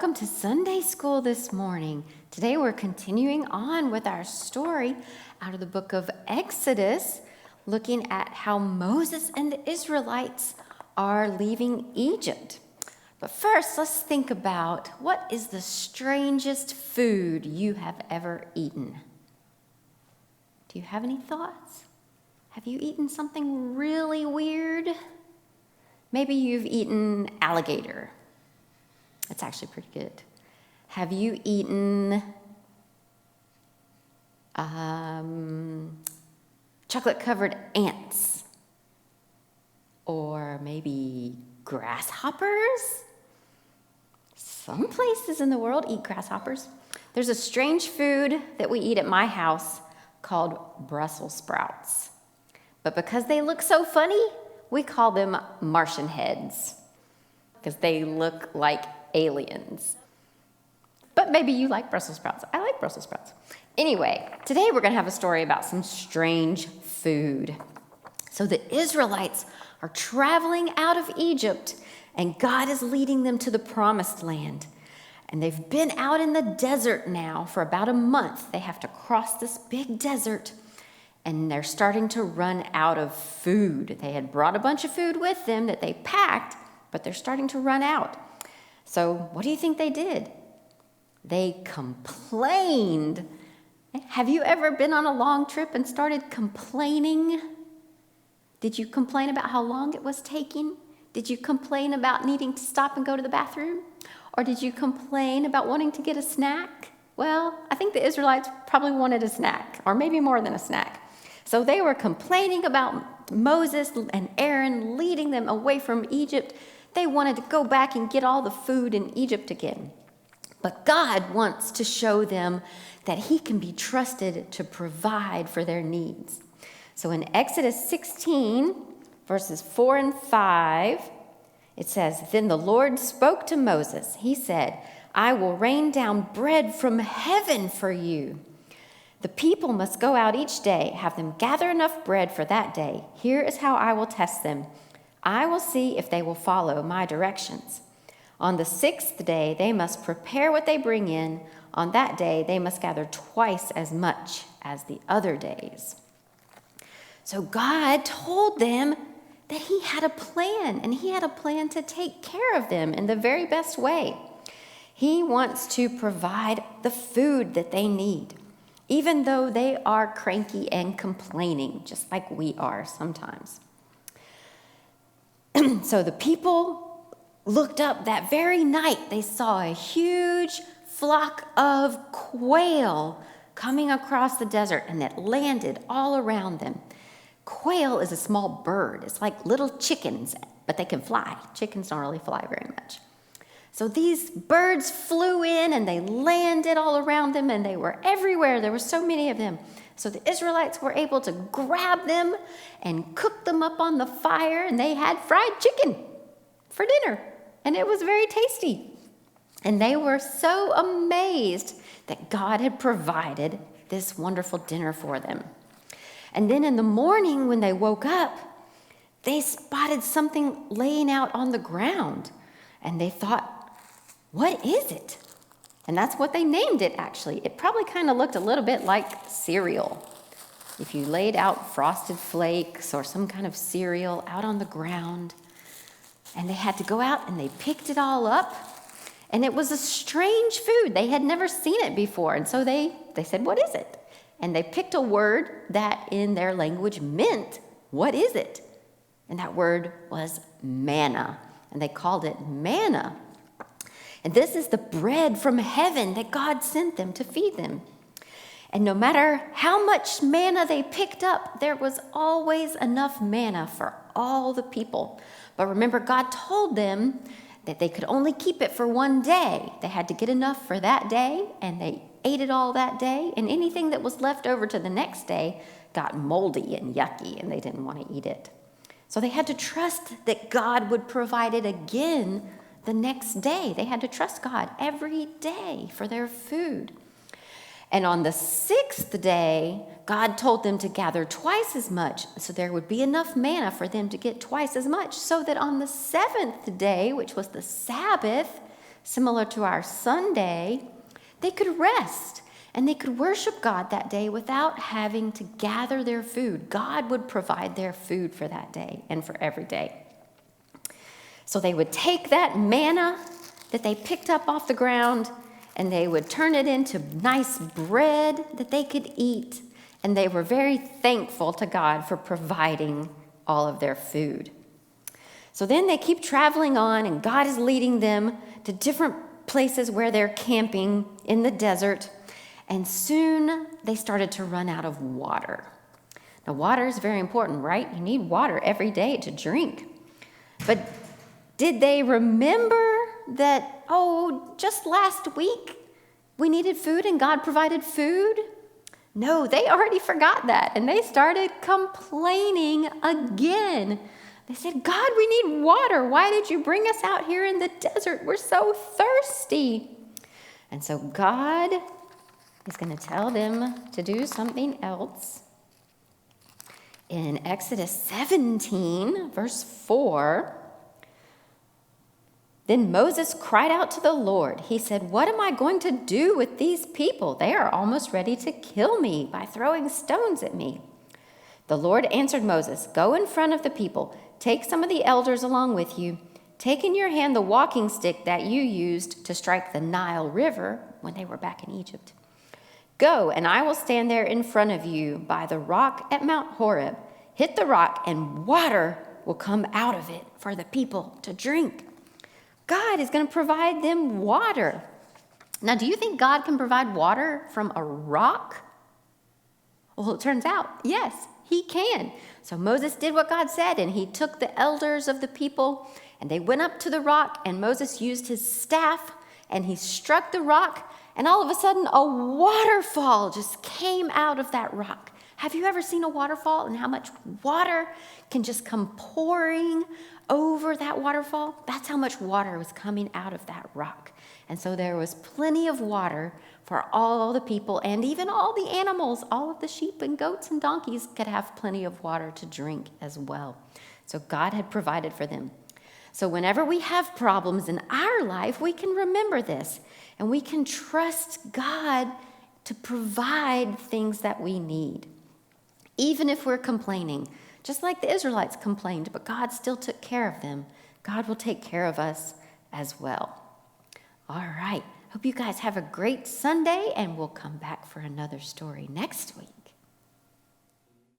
welcome to Sunday School this morning. Today we're continuing on with our story out of the book of Exodus, looking at how Moses and the Israelites are leaving Egypt. But first, let's think about what is the strangest food you have ever eaten? Do you have any thoughts? Have you eaten something really weird? Maybe you've eaten alligator. It's actually pretty good. Have you eaten chocolate-covered ants? Or maybe grasshoppers? Some places in the world eat grasshoppers. There's a strange food that we eat at my house called Brussels sprouts. But because they look so funny, we call them Martian heads because they look like aliens. But maybe you like Brussels sprouts. I like Brussels sprouts. Anyway, today we're going to have a story about some strange food. So the Israelites are traveling out of Egypt, and God is leading them to the promised land. And they've been out in the desert now for about a month. They have to cross this big desert, and they're starting to run out of food. They had brought a bunch of food with them that they packed, but they're starting to run out. So what do you think they did? They complained. Have you ever been on a long trip and started complaining? Did you complain about how long it was taking? Did you complain about needing to stop and go to the bathroom? Or did you complain about wanting to get a snack? Well, I think the Israelites probably wanted a snack, or maybe more than a snack. So they were complaining about Moses and Aaron leading them away from Egypt. They wanted to go back and get all the food in Egypt again. But God wants to show them that He can be trusted to provide for their needs. So in Exodus 16, verses 4 and 5, it says, "Then the Lord spoke to Moses. He said, 'I will rain down bread from heaven for you. The people must go out each day, have them gather enough bread for that day. Here is how I will test them. I will see if they will follow my directions. On the 6th day, they must prepare what they bring in. On that day, they must gather twice as much as the other days.'" So God told them that He had a plan, and He had a plan to take care of them in the very best way. He wants to provide the food that they need, even though they are cranky and complaining, just like we are sometimes. So the people looked up that very night. They saw a huge flock of quail coming across the desert, and it landed all around them. Quail is a small bird. It's like little chickens, but they can fly. Chickens don't really fly very much. So these birds flew in, and they landed all around them, and they were everywhere. There were so many of them. So the Israelites were able to grab them and cook them up on the fire, and they had fried chicken for dinner, and it was very tasty. And they were so amazed that God had provided this wonderful dinner for them. And then in the morning when they woke up, they spotted something laying out on the ground, and they thought, "What is it?" And that's what they named it, actually. It probably kind of looked a little bit like cereal. If you laid out Frosted Flakes or some kind of cereal out on the ground, and they had to go out and they picked it all up, and it was a strange food. They had never seen it before, and so they said, "What is it?" And they picked a word that in their language meant, "What is it?" And that word was manna, and they called it manna. And this is the bread from heaven that God sent them to feed them. And no matter how much manna they picked up, there was always enough manna for all the people. But remember, God told them that they could only keep it for one day. They had to get enough for that day, and they ate it all that day. And anything that was left over to the next day got moldy and yucky, and they didn't want to eat it. So they had to trust that God would provide it again the next day. They had to trust God every day for their food. And on the 6th day, God told them to gather twice as much, so there would be enough manna for them to get twice as much, so that on the 7th day, which was the Sabbath, similar to our Sunday, they could rest and they could worship God that day without having to gather their food. God would provide their food for that day and for every day. So they would take that manna that they picked up off the ground and they would turn it into nice bread that they could eat. And they were very thankful to God for providing all of their food. So then they keep traveling on, and God is leading them to different places where they're camping in the desert. And soon they started to run out of water. Now, water is very important, right? You need water every day to drink. But did they remember that, just last week we needed food and God provided food? No, they already forgot that, and they started complaining again. They said, God, we need water. Why did you bring us out here in the desert? We're so thirsty. And so God is going to tell them to do something else. In Exodus 17, verse 4, then Moses cried out to the Lord. He said, what am I going to do with these people? They are almost ready to kill me by throwing stones at me. The Lord answered Moses, go in front of the people. Take some of the elders along with you. Take in your hand the walking stick that you used to strike the Nile River when they were back in Egypt. Go, and I will stand there in front of you by the rock at Mount Horeb. Hit the rock, and water will come out of it for the people to drink. God is going to provide them water. Now, do you think God can provide water from a rock? Well, it turns out, yes, he can. So Moses did what God said, and he took the elders of the people, and they went up to the rock, and Moses used his staff, and he struck the rock, and all of a sudden, a waterfall just came out of that rock. Have you ever seen a waterfall and how much water can just come pouring over that waterfall? That's how much water was coming out of that rock. And so there was plenty of water for all the people and even all the animals. All of the sheep and goats and donkeys could have plenty of water to drink as well. So God had provided for them. So whenever we have problems in our life, we can remember this and we can trust God to provide things that we need. Even if we're complaining, just like the Israelites complained, but God still took care of them. God will take care of us as well. All right. Hope you guys have a great Sunday, and we'll come back for another story next week.